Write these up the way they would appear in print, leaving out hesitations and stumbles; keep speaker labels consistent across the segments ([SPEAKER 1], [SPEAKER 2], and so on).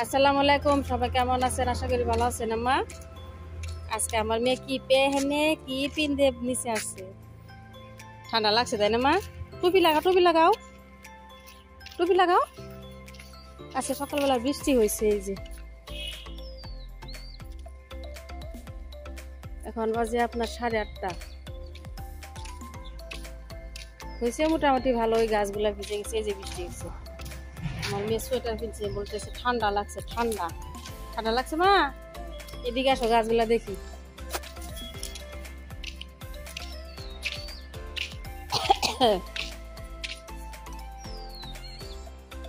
[SPEAKER 1] আসসালামু আলাইকুম, সবাই কেমন আছেন? আশা করি ভালো আছেন। আম্মা আজকে আমার মেয়ে কি পেহেনে কি পিন্দে নিচে আসছে। ঠান্ডা লাগছে তাই না মা? টুপি লাগাও, টুপি লাগাও, টুপি লাগাও। আচ্ছা, সকালবেলা বৃষ্টি হয়েছে। এই যে এখন বাজে আপনার 8:30 হয়েছে, মোটামুটি ভালো। ওই গাছগুলা ভিজে গেছে, এই যে বৃষ্টি হয়েছে। আমার মেয়ে সোয়েটার কিনছে, বলতেছে ঠান্ডা লাগছে, ঠান্ডা ঠান্ডা লাগছে। মা এদিকে আসো, গাছগুলা দেখি।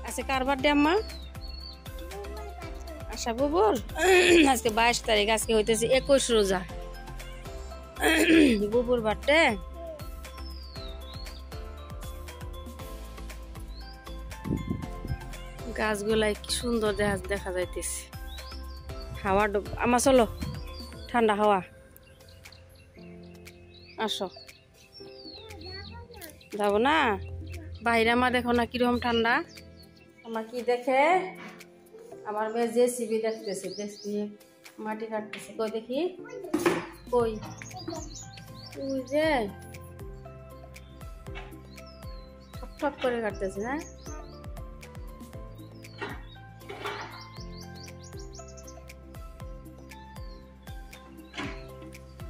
[SPEAKER 1] আচ্ছা, কার বার্থডে আম্মা? আশা বুবুর। আজকে 22 তারিখ, আজকে হইতেছে 21 রোজা। বুবুর বার্থডে। গাছগুলাই কি সুন্দর দেখা যাইতেছে। হাওয়া আমার চলো, ঠান্ডা হাওয়া। আসো, যাবো না? বাইরে আমার দেখো না কিরকম ঠান্ডা। আমার কি দেখে? আমার মেয়ে জেসিবি দেখতেছে, জেসিবি মাটি কাটতেছে। কই দেখি, কই? ওই যে ঠক ঠক করে কাটতেছে না?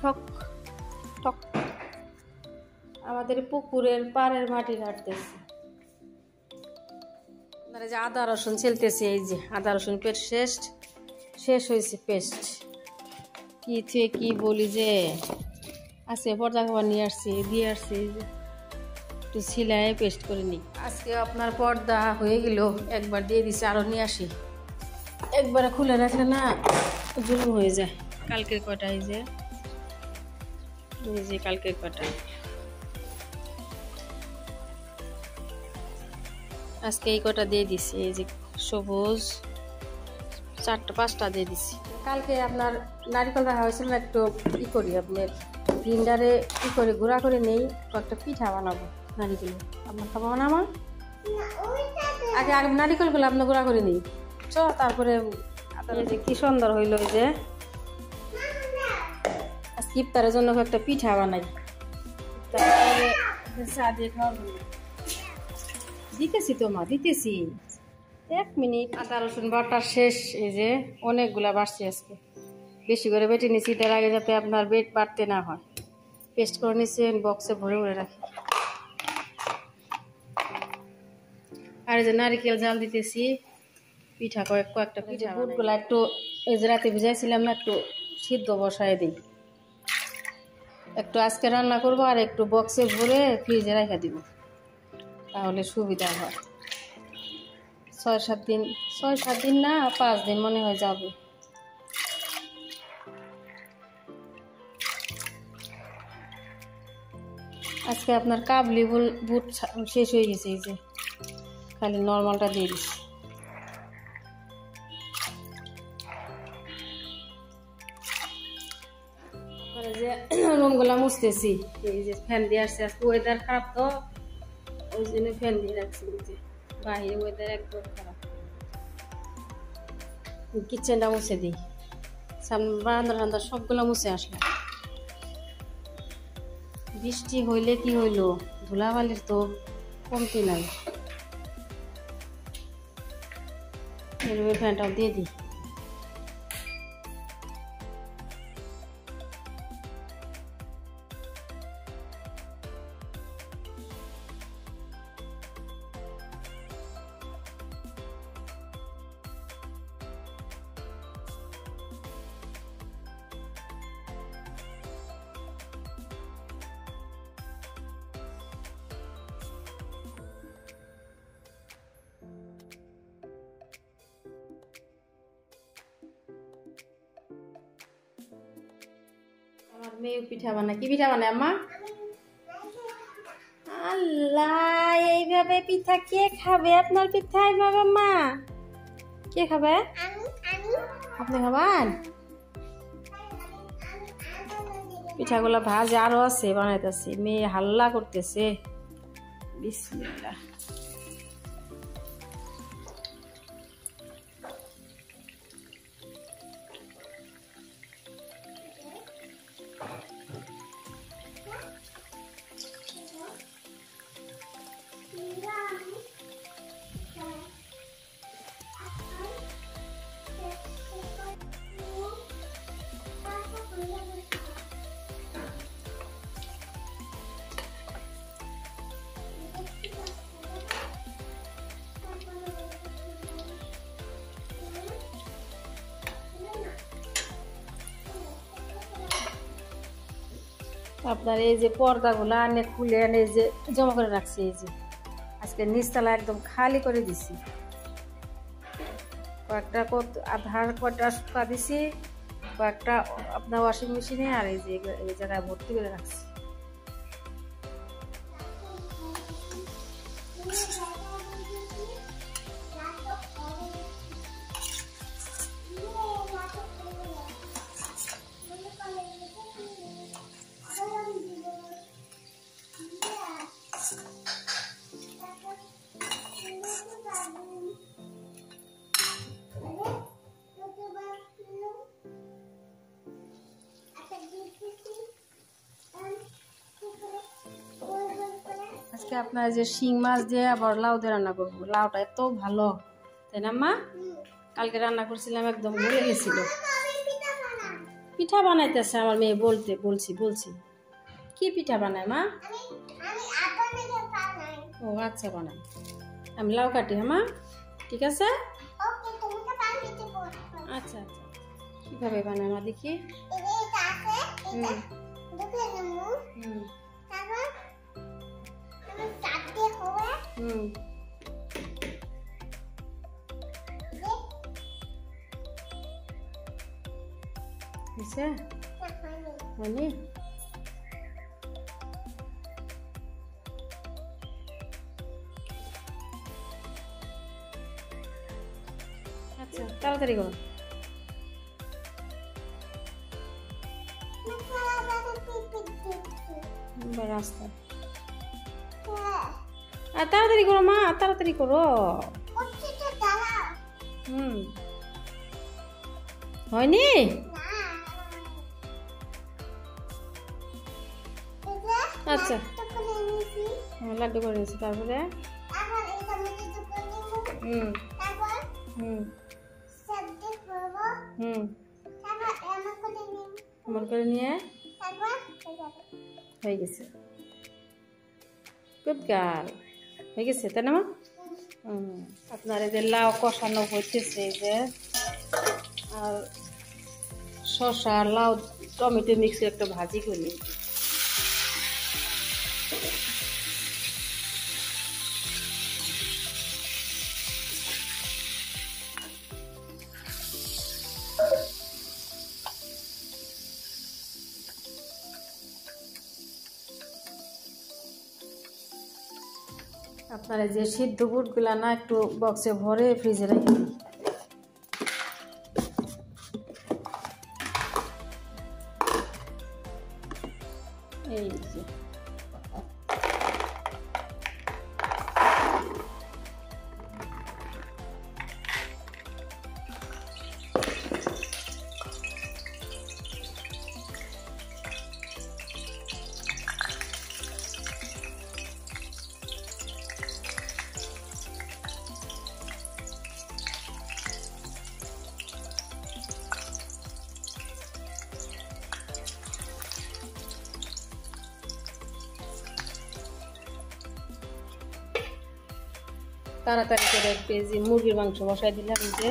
[SPEAKER 1] ঠক ঠক। আমাদের পুকুরের পাড়ের মাটি কাটতেছে। আপনারা যে আদা রসুন ছেলতেছে, এই যে আদা রসুন পেস্ট শেষ হয়েছে। পেস্ট কি থেকে কি বলি যে আছে, পর্দা খাবার নিয়ে আসছি, দিয়ে আসছি। একটু সিলাই পেস্ট করে নিই। আজকে আপনার পর্দা হয়ে গেল, একবার দিয়ে দিছি, আরো নিয়ে আসি। একবারে খুলে রাখলে না জুলুম হয়ে যায়। কালকের কটা, এই যে কালকের কটা, আজকে এই কটা দিয়ে দিছি। এই যে সবুজ 4-5টা দিয়ে দিছি। কালকে আপনার নারিকেল রাখা হয়েছিল, একটু ই করি আপনার গ্রিন্ডারে ই করে গুঁড়া করে নেই, একটা পিঠা বানাবো নারিকেল। আপনার খাবো না? আমার আগে নারিকেলগুলো আপনার গুঁড়া করে নিই, তারপরে যে কি সুন্দর হইলো। এই যে আজকে ইফতারের জন্য একটা পিঠা বানাই, তারপরে চা দিয়ে খাওয়াবো। দিতেছি তো মা, দিতেছি। 1 মিনিট। আদা রসুন বাটা শেষ। এই যে অনেকগুলা বাড়ছে, আজকে বেশি করে বেটে নিচ্ছি, তার আগে যাতে আপনার বেট বাড়তে না হয়। পেস্ট করে নিচ্ছি, বক্সে ভরে ভরে রাখি। আর এই যে নারিকেল জাল দিতেছি, পিঠা কয়েকটা পিঠা। বুটগুলা একটু এই যে রাতে ভিজাইছিলাম না, একটু সিদ্ধ বসায় দিই। একটু আজকে রান্না করবো, আর একটু বক্সে ভরে ফ্রিজে রেখে দিব, তাহলে সুবিধা হয়। 6-7 দিন না, 5 দিন মনে হয় যাবে। আজকে আপনার কাবলি বুট শেষ হয়ে গেছে, এই যে খালি নর্মালটা দিয়ে দিচ্ছি। যে রুমগুলা মুছতেছি, এই যে ফ্যান দিয়ে আসছে। আজকে ওয়েদার খারাপ তো, ওই জন্য ফ্যান দিয়ে রাখছি। যে বাইরে ওয়েদার একদম খারাপ। কিচেনটা মুছে দিই, সামনে বারান্দা সবগুলো মুছে আসলাম। বৃষ্টি হইলে কি হইলো, ধুলাবালির তো কমতি নাই। ফ্যানটাও দিয়ে দিই। আমার মেয়ে পিঠা বানায়। কি পিঠা বানায় আম্মা? আল্লাহ, এইভাবে পিঠা কে খাবে? আপনার পিঠা এইভাবে মা কে খাবে? আপনি খাবেন? পিঠাগুলা ভাজে আরো আছে, বানাইতেছি। মেয়ে হাল্লা করতেছে। বিসমিল্লাহ। আপনার এই যে পর্দাগুলো আনে খুলে আনে এই যে জমা করে রাখছি, এই যে আজকে নিচতলা একদম খালি করে দিছি। কয়েকটা কয়েকটা শুকা দিছি, কয়েকটা আপনার ওয়াশিং মেশিনে, আর এই যে এই জায়গায় ভর্তি করে রাখছি। আজকে আপনার যে শিং মাছ দিয়ে আবার লাউ দিয়ে রান্না করবো। লাউটা এত ভালো, তাই না মা? কালকে রান্না করছিলাম, একদম গলে গেছিল। পিঠা বানাইতেছে আমার মেয়ে, বলছি কি পিঠা বানায় মা? ও আচ্ছা, বানাই। আমি লাউ কাটি, হ্যাঁ মা, ঠিক আছে। আচ্ছা, কিভাবে বানায় মা দেখি? হয়নি? আচ্ছা, তাড়াতাড়ি করো। রাস্তা তাড়াতাড়ি করো মা, তাড়াতাড়ি করো। হয়নি? আচ্ছা, লাড্ডু করে নিয়েছি। তারপরে এমন করে নিয়ে হয়ে গেছে। গুড গার্ল, হয়ে গেছে, তাই না মা? আপনার এই যে লাউ কষানো হইতেছে, এই যে আর শসা, লাউ, টমেটো মিক্সে একটা ভাজি করি। আপনারা যে সিদ্ধ বুটগুলা না একটু বক্সে ভরে ফ্রিজে রেখে দিই। এই যে তাড়াতাড়ি করে 1 কেজি মুরগির মাংস বসাই দিলাম। যে